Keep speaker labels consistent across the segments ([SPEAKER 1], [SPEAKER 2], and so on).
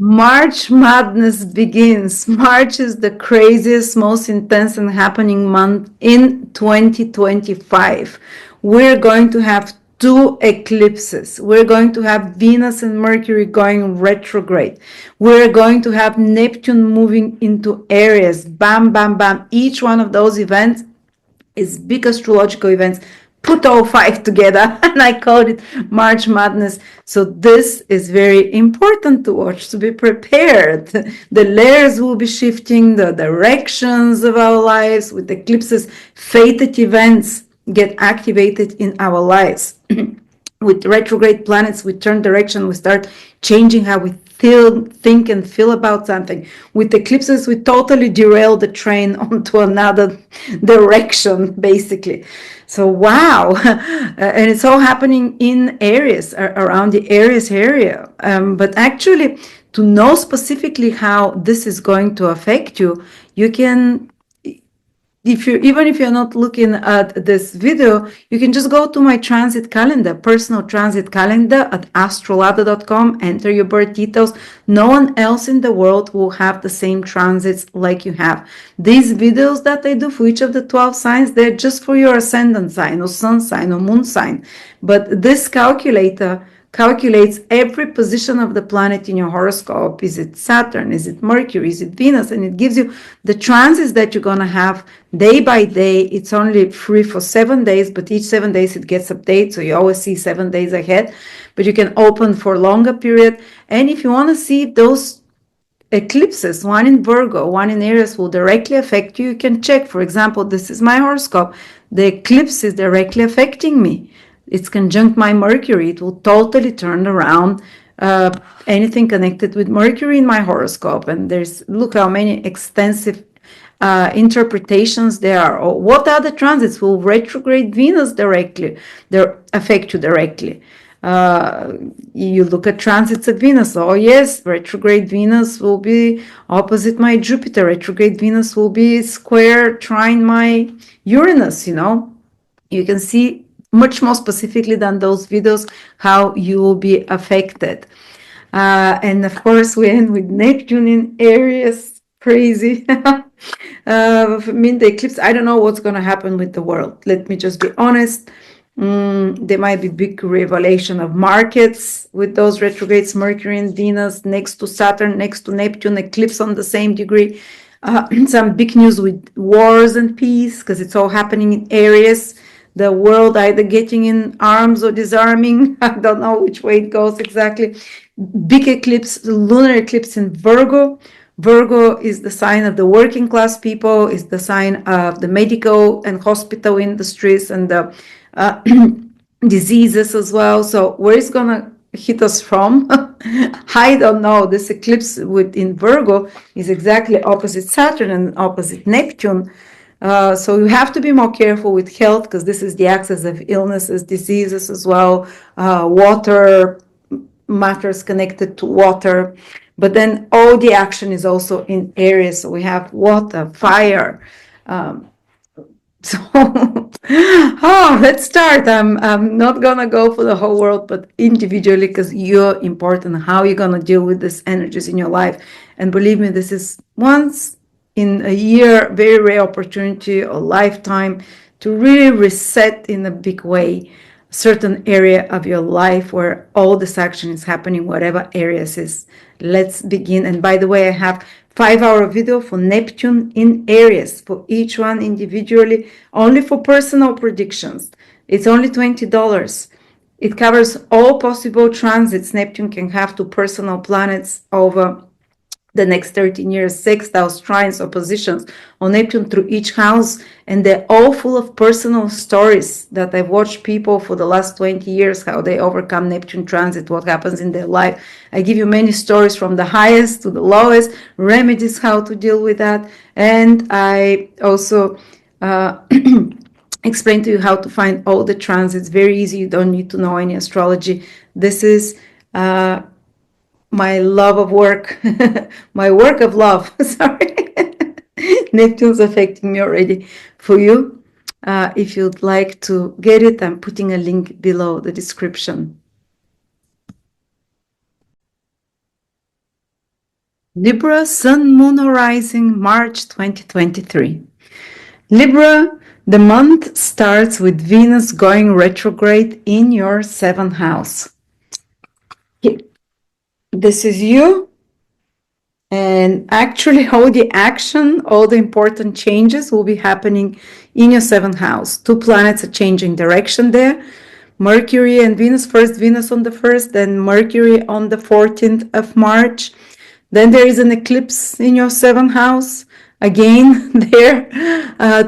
[SPEAKER 1] March madness begins. March is the craziest, most intense and happening month in 2025. We're going to have two eclipses. We're going to have Venus and Mercury going retrograde. We're going to have Neptune moving into Aries. Bam, bam, bam. Each one of those events is big astrological events. Put all five together, and I called it March Madness. So this is very important to watch, to be prepared. The layers will be shifting, the directions of our lives with eclipses. Fated events get activated in our lives. With retrograde planets, we turn direction, we start changing how we feel, think, and feel about something. With eclipses, we totally derail the train onto another direction, basically. So, wow. And it's all happening in Aries, around the Aries area. But actually, to know specifically how this is going to affect you, you can, even if you're not looking at this video, you can just go to my transit calendar, personal transit calendar at astrolada.com, enter your birth details. No one else in the world will have the same transits like you have. These videos that I do for each of the 12 signs, they're just for your ascendant sign or sun sign or moon sign. But this calculator calculates every position of the planet in your horoscope. Is it Saturn? Is it Mercury? Is it Venus? And it gives you the transits that you're going to have day by day. It's only free for 7 days, but each 7 days it gets updated. So you always see 7 days ahead, but you can open for a longer period. And if you want to see those eclipses, one in Virgo, one in Aries, will directly affect you, you can check. For example, this is my horoscope. The eclipse is directly affecting me. It's conjunct my Mercury. It will totally turn around anything connected with Mercury in my horoscope. And look how many extensive interpretations there are. Or what other transits will retrograde Venus directly? They affect you directly. You look at transits of Venus. Oh yes, retrograde Venus will be opposite my Jupiter. Retrograde Venus will be square trine my Uranus. You can see much more specifically than those videos how you will be affected. And of course, we end with Neptune in Aries. Crazy. The eclipse, I don't know what's going to happen with the world. Let me just be honest. There might be big revelation of markets with those retrogrades, Mercury and Venus next to Saturn, next to Neptune, eclipse on the same degree. Some big news with wars and peace, because it's all happening in Aries. The world either getting in arms or disarming. I don't know which way it goes exactly. Big eclipse, lunar eclipse in Virgo. Virgo is the sign of the working class people, is the sign of the medical and hospital industries and the diseases as well. So where is going to hit us from? I don't know. This eclipse in Virgo is exactly opposite Saturn and opposite Neptune. So you have to be more careful with health, because this is the axis of illnesses, diseases as well, water, matters connected to water. But then all the action is also in Aries. So we have water, fire. Let's start. I'm not going to go for the whole world, but individually, because you're important, how you're going to deal with these energies in your life. And believe me, this is once in a year, very rare opportunity or lifetime to really reset in a big way a certain area of your life where all this action is happening, whatever areas is. Let's begin. And by the way, I have 5-hour video for Neptune in Aries for each one individually, only for personal predictions. It's only $20. It covers all possible transits Neptune can have to personal planets over the next 13 years, sextiles, trines, oppositions on Neptune through each house, and they're all full of personal stories that I've watched people for the last 20 years, how they overcome Neptune transit, what happens in their life. I give you many stories from the highest to the lowest, remedies how to deal with that, and I also explain to you how to find all the transits. Very easy, you don't need to know any astrology. This is my love of work, my work of love, sorry. Neptune's affecting me already. For you, if you'd like to get it, I'm putting a link below the description. Libra, Sun, Moon, Rising, March 2023. Libra, the month starts with Venus going retrograde in your 7th house. This is you, and actually all the action, all the important changes will be happening in your 7th house. 2 planets are changing direction there. Mercury and Venus, first Venus on the 1st, then Mercury on the 14th of March. Then there is an eclipse in your 7th house, again there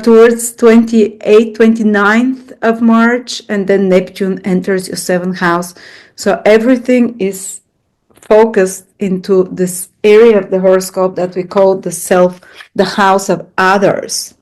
[SPEAKER 1] towards 28th, 29th of March, and then Neptune enters your 7th house. So everything is focused into this area of the horoscope that we call the self, the house of others.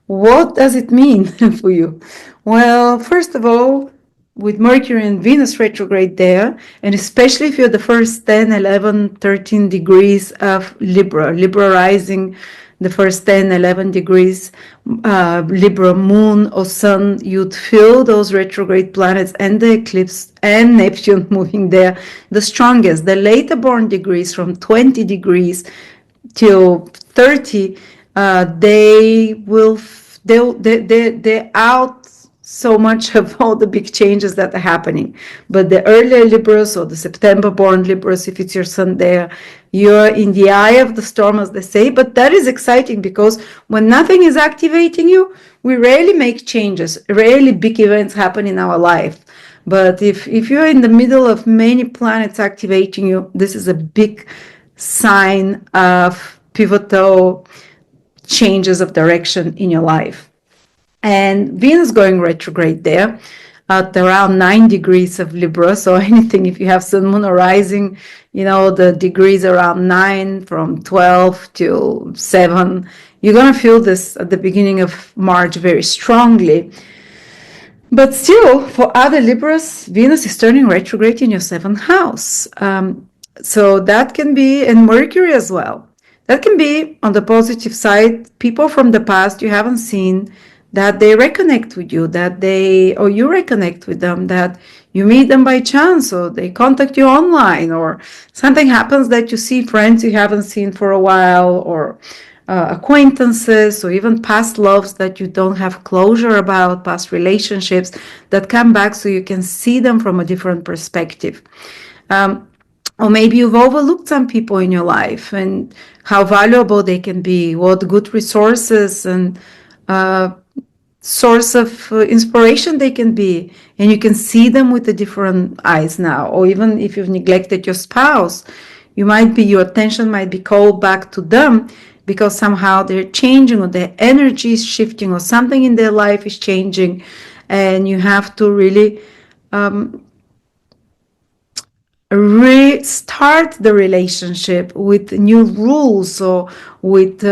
[SPEAKER 1] What does it mean for you? Well, first of all, with Mercury and Venus retrograde there, and especially if you're the first 10, 11, 13 degrees of Libra, Libra rising, the first 10, 11 degrees, Libra moon or sun, you'd feel those retrograde planets and the eclipse and Neptune moving there the strongest. The later born degrees from 20 degrees till 30, they're out so much of all the big changes that are happening. But the earlier Libras or the September born Libras, if it's your sun there, you're in the eye of the storm, as they say. But that is exciting because when nothing is activating you, we rarely make changes, rarely big events happen in our life. But if you're in the middle of many planets activating you, this is a big sign of pivotal changes of direction in your life. And Venus going retrograde there at around 9 degrees of Libra. So anything, if you have Sun, Moon, or Rising, the degrees around 9 from 12 to 7, you're going to feel this at the beginning of March very strongly. But still, for other Libras, Venus is turning retrograde in your 7th house. So that can be, and Mercury as well. That can be, on the positive side, people from the past you haven't seen, that they reconnect with you, or you reconnect with them, that you meet them by chance, or they contact you online, or something happens that you see friends you haven't seen for a while, or acquaintances, or even past loves that you don't have closure about, past relationships that come back so you can see them from a different perspective. Or maybe you've overlooked some people in your life and how valuable they can be, what good resources and source of inspiration they can be, and you can see them with a different eyes now. Or even if you've neglected your spouse, your attention might be called back to them because somehow they're changing, or their energy is shifting, or something in their life is changing, and you have to really restart the relationship with new rules, or with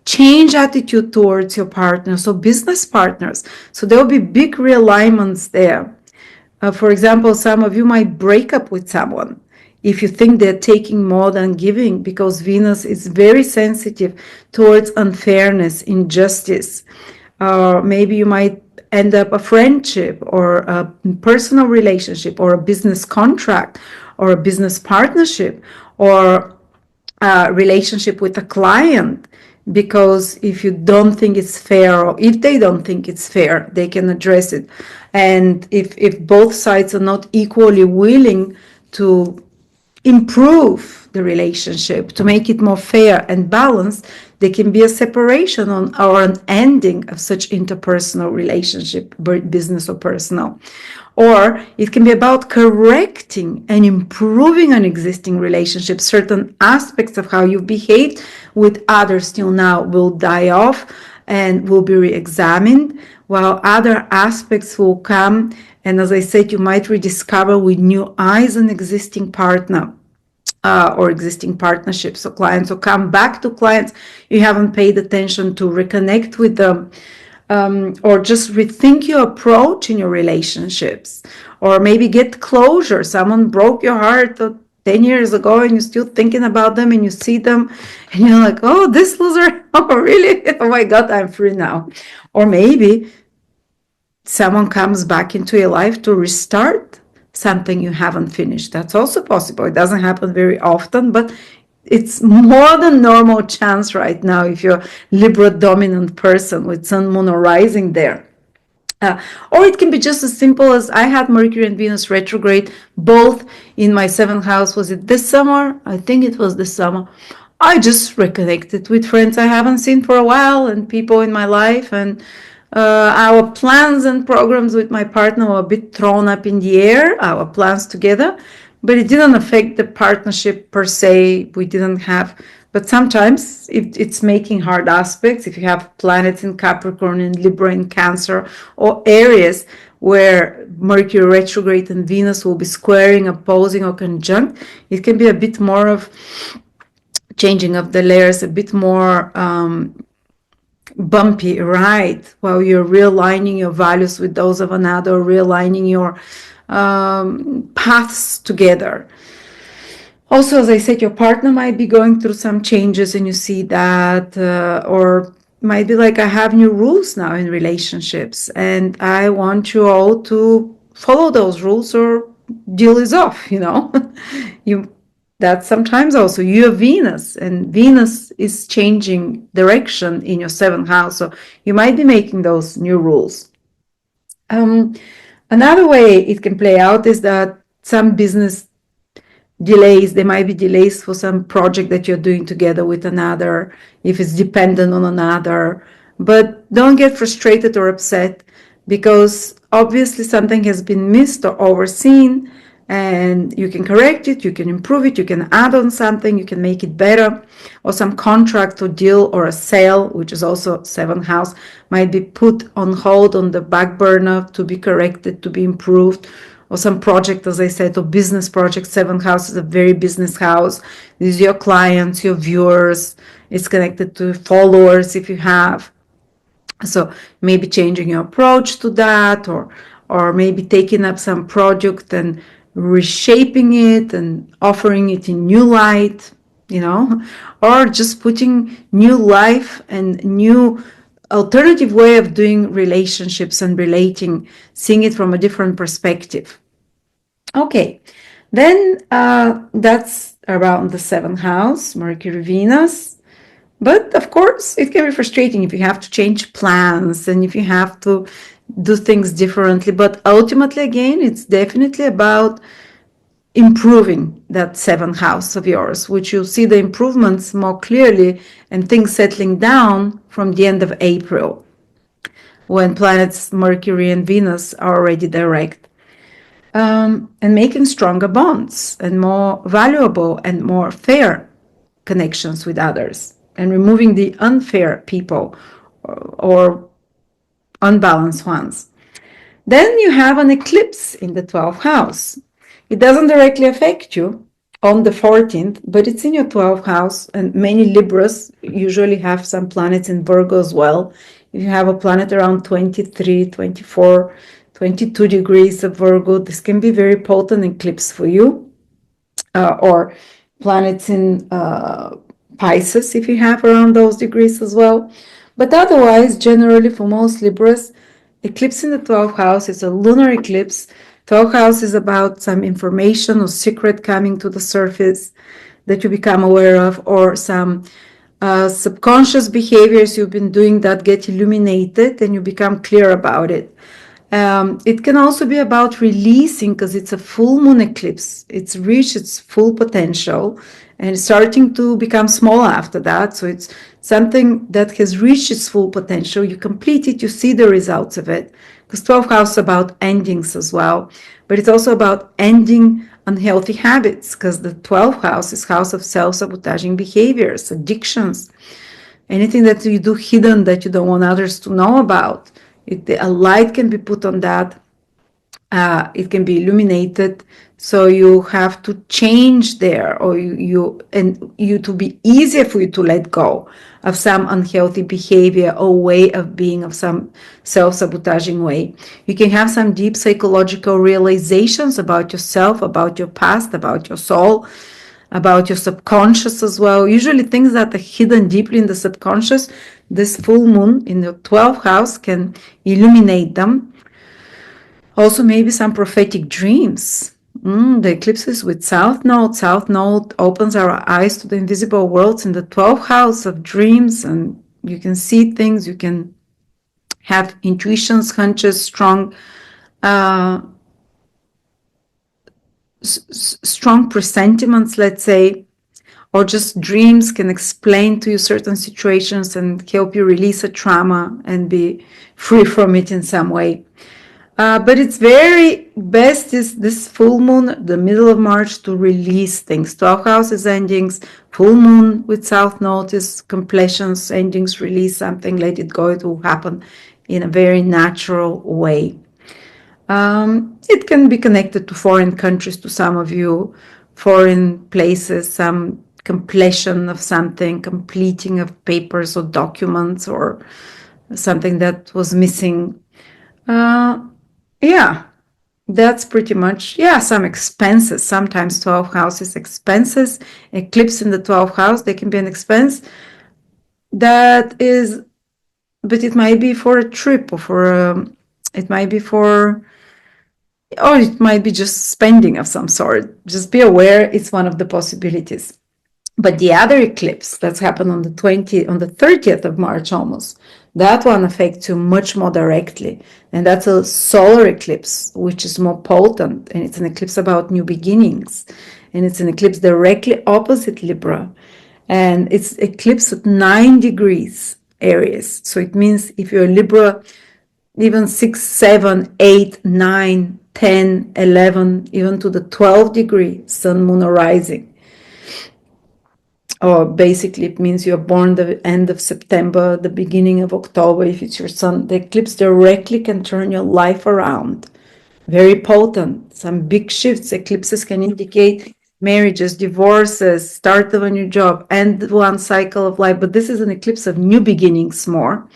[SPEAKER 1] change attitude towards your partners or business partners. So there will be big realignments there. For example, some of you might break up with someone if you think they're taking more than giving, because Venus is very sensitive towards unfairness, injustice. Maybe you might end up a friendship or a personal relationship or a business contract or a business partnership or a relationship with a client, because if you don't think it's fair, or if they don't think it's fair, they can address it. And if both sides are not equally willing to improve the relationship, to make it more fair and balanced, there can be a separation or an ending of such interpersonal relationship, business or personal. Or it can be about correcting and improving an existing relationship. Certain aspects of how you behaved with others till now will die off and will be re-examined, while other aspects will come. And as I said, you might rediscover with new eyes an existing partner. Or existing partnerships. So clients will come back to clients you haven't paid attention to, reconnect with them, or just rethink your approach in your relationships, or maybe get closure. Someone broke your heart 10 years ago and you're still thinking about them, and you see them and you're like, oh, this loser, oh really, oh my God, I'm free now. Or maybe someone comes back into your life to restart something you haven't finished. That's also possible. It doesn't happen very often, but it's more than normal chance right now if you're Libra dominant person with Sun, Moon, or Rising there. Or it can be just as simple as I had Mercury and Venus retrograde both in my 7th house. Was it this summer? I think it was this summer. I just reconnected with friends I haven't seen for a while and people in my life, and our plans and programs with my partner were a bit thrown up in the air, our plans together, but it didn't affect the partnership per se. We didn't have, but sometimes it's making hard aspects. If you have planets in Capricorn, in Libra, in Cancer, or Aries, where Mercury retrograde and Venus will be squaring, opposing, or conjunct, it can be a bit more of changing of the layers, a bit more bumpy, right? While you're realigning your values with those of another, realigning your paths together. Also, as I said, your partner might be going through some changes and you see that, or might be like, I have new rules now in relationships and I want you all to follow those rules or deal is off, That's sometimes also your Venus, and Venus is changing direction in your 7th house. So you might be making those new rules. Another way it can play out is that some business delays, there might be delays for some project that you're doing together with another, if it's dependent on another. But don't get frustrated or upset, because obviously something has been missed or overseen, and you can correct it, you can improve it, you can add on something, you can make it better, or some contract or deal or a sale, which is also 7th house, might be put on hold, on the back burner, to be corrected, to be improved, or some project, as I said, or business project. 7th house is a very business house. These are your clients, your viewers. It's connected to followers if you have. So maybe changing your approach to that, or maybe taking up some project and reshaping it and offering it in new light, or just putting new life and new alternative way of doing relationships and relating, seeing it from a different perspective. Okay, then that's around the 7th house, Mercury, Venus. But of course, it can be frustrating if you have to change plans and if you have to do things differently. But ultimately, again, it's definitely about improving that 7th house of yours, which you'll see the improvements more clearly and things settling down from the end of April, when planets Mercury and Venus are already direct. And making stronger bonds and more valuable and more fair connections with others, and removing the unfair people or unbalanced ones. Then you have an eclipse in the 12th house. It doesn't directly affect you on the 14th, but it's in your 12th house, and many Libras usually have some planets in Virgo as well. If you have a planet around 23, 24, 22 degrees of Virgo, this can be very potent eclipse for you, or planets in Pisces if you have around those degrees as well. But otherwise, generally for most Libras, eclipse in the 12th house is a lunar eclipse. 12th house is about some information or secret coming to the surface that you become aware of, or some subconscious behaviors you've been doing that get illuminated and you become clear about it. It can also be about releasing, because it's a full moon eclipse. It's reached its full potential and starting to become small after that. So it's something that has reached its full potential. You complete it, you see the results of it. Because 12th house is about endings as well. But it's also about ending unhealthy habits, because the 12th house is house of self-sabotaging behaviors, addictions, anything that you do hidden that you don't want others to know about. A light can be put on that. It can be illuminated. So you have to change there, or you to be easier for you to let go of some unhealthy behavior or way of being, of some self-sabotaging way. You can have some deep psychological realizations about yourself, about your past, about your soul, about your subconscious as well. Usually things that are hidden deeply in the subconscious, this full moon in the 12th house can illuminate them. Also, maybe some prophetic dreams. The eclipses with South Node. South Node opens our eyes to the invisible worlds in the 12th house of dreams, and you can see things, you can have intuitions, hunches, strong presentiments, let's say, or just dreams can explain to you certain situations and help you release a trauma and be free from it in some way. But it's very best is this full moon, the middle of March, to release things. 12 houses endings, full moon with South Node is completions, endings, release something, let it go. It will happen in a very natural way. It can be connected to foreign countries, to some of you, foreign places, some completion of something, completing of papers or documents or something that was missing. Yeah, that's pretty much, some expenses. Sometimes 12th house is expenses. Eclipse in the 12th house, they can be an expense. That is, but it might be for a trip or it might be for, or it might be just spending of some sort. Just be aware, it's one of the possibilities. But the other eclipse that's happened on the 30th of March almost, that one affects you much more directly. And that's a solar eclipse, which is more potent. And it's an eclipse about new beginnings. And it's an eclipse directly opposite Libra. And it's eclipse at 9 degrees Aries. So it means if you're Libra, even 6, 7, 8, 9, 10, 11, even to the 12 degree sun, moon, or rising. Or basically it means you're born the end of September, the beginning of October. If it's your sun, the eclipse directly can turn your life around. Very potent. Some big shifts. Eclipses can indicate marriages, divorces, start of a new job, end one cycle of life. But this is an eclipse of new beginnings more.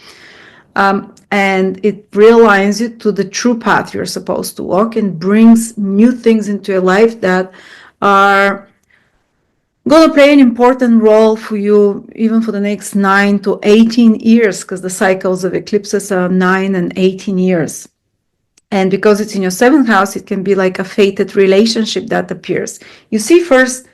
[SPEAKER 1] And it realigns you to the true path you're supposed to walk and brings new things into your life that are going to play an important role for you even for the next 9 to 18 years, because the cycles of eclipses are 9 and 18 years. And because it's in your 7th house, it can be like a fated relationship that appears. You see, first,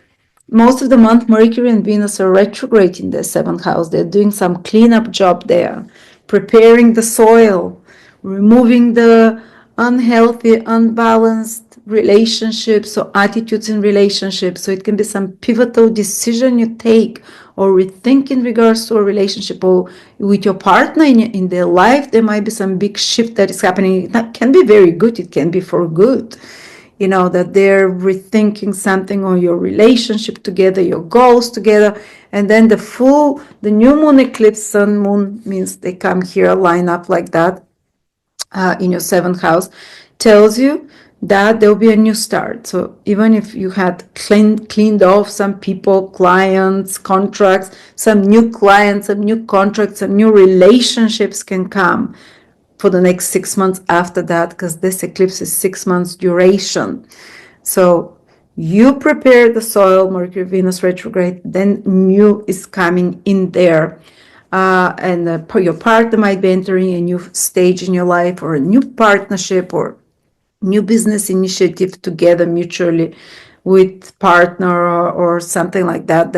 [SPEAKER 1] most of the month, Mercury and Venus are retrograde in their 7th house. They're doing some cleanup job there, preparing the soil, removing the unhealthy, unbalanced relationships or attitudes in relationships. So it can be some pivotal decision you take or rethink in regards to a relationship or with your partner in their life. There might be some big shift that is happening. That can be very good. It can be for good. You know, that they're rethinking something on your relationship together, your goals together. And then the new moon eclipse, sun, moon, means they come here, line up like that in your 7th house, tells you that there will be a new start. So even if you had cleaned off some people, clients, contracts, some new clients, some new contracts, some new relationships can come for the next 6 months after that, because this eclipse is 6 months duration. So you prepare the soil, Mercury, Venus retrograde, then new is coming in there. And your partner might be entering a new stage in your life, or a new partnership, or new business initiative together mutually with partner or something like that,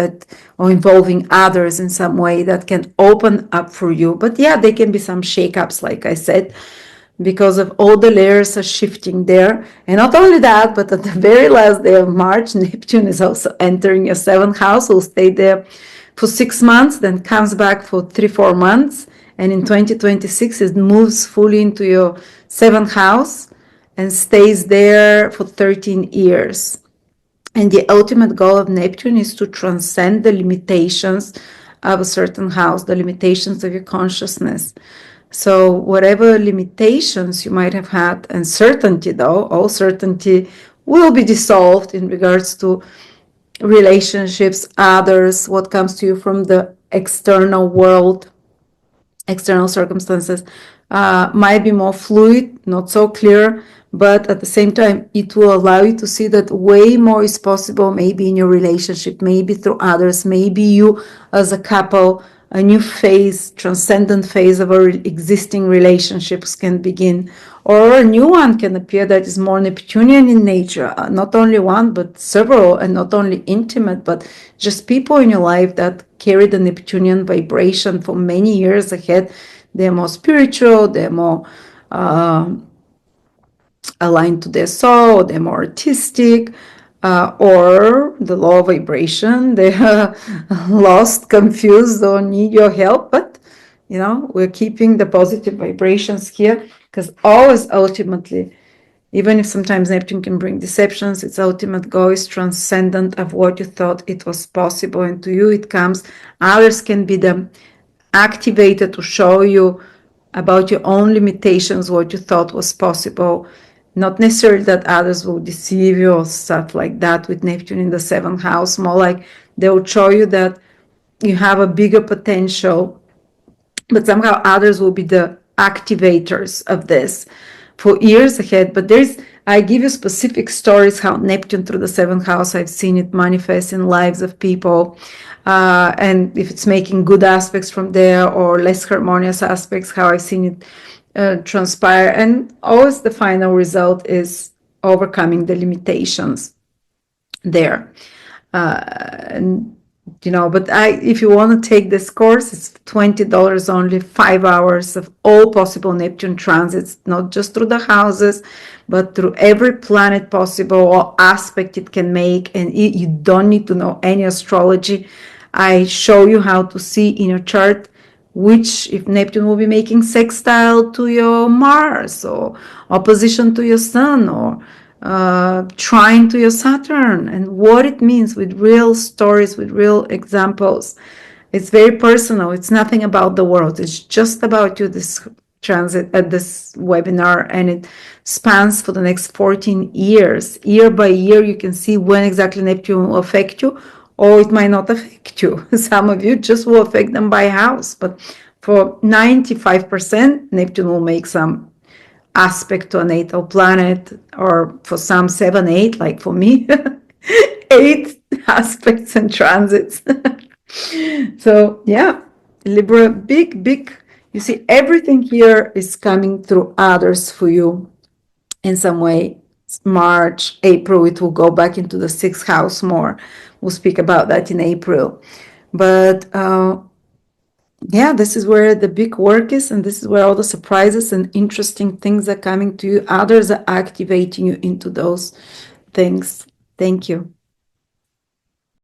[SPEAKER 1] or involving others in some way that can open up for you. But yeah, there can be some shakeups, like I said, because of all the layers are shifting there. And not only that, but at the very last day of March, Neptune is also entering your 7th house. Will stay there for 6 months, then comes back for 3-4 months. And in 2026, it moves fully into your 7th house and stays there for 13 years. And the ultimate goal of Neptune is to transcend the limitations of a certain house, the limitations of your consciousness. So whatever limitations you might have had, and certainty though, all certainty will be dissolved in regards to relationships, others, what comes to you from the external world, external circumstances, might be more fluid, not so clear, but at the same time, it will allow you to see that way more is possible, maybe in your relationship, maybe through others, maybe you as a couple a new phase, transcendent phase of our existing relationships can begin, or a new one can appear that is more Neptunian in nature, not only one, but several, and not only intimate, but just people in your life that carry the Neptunian vibration for many years ahead. They're more spiritual, they're more aligned to their soul, they're more artistic, or the low vibration, they are lost, confused, or need your help. But, we're keeping the positive vibrations here, because always ultimately, even if sometimes Neptune can bring deceptions, its ultimate goal is transcendent of what you thought it was possible. And to you it comes. Others can be the activated to show you about your own limitations, what you thought was possible. Not necessarily that others will deceive you or stuff like that with Neptune in the 7th house. More like they will show you that you have a bigger potential, but somehow others will be the activators of this for years ahead. But I give you specific stories how Neptune through the 7th house, I've seen it manifest in lives of people. And if it's making good aspects from there or less harmonious aspects, how I've seen it transpire. And always the final result is overcoming the limitations there. And but if you want to take this course, it's $20 only, 5 hours of all possible Neptune transits, not just through the houses, but through every planet possible or aspect it can make. And you don't need to know any astrology. I show you how to see in your chart if Neptune will be making sextile to your Mars, or opposition to your Sun, or trine to your Saturn, and what it means with real stories, with real examples. It's very personal. It's nothing about the world. It's just about you, this transit at this webinar, and it spans for the next 14 years. Year by year, you can see when exactly Neptune will affect you, or it might not affect you. Some of you just will affect them by house, but for 95%, Neptune will make some aspect to a natal planet, or for some 7, 8, like for me, 8 aspects and transits. So yeah, Libra, big, you see, everything here is coming through others for you in some way. March, April, it will go back into the 6th house more. We'll speak about that in April. But yeah, this is where the big work is, and this is where all the surprises and interesting things are coming to you. Others are activating you into those things. Thank you.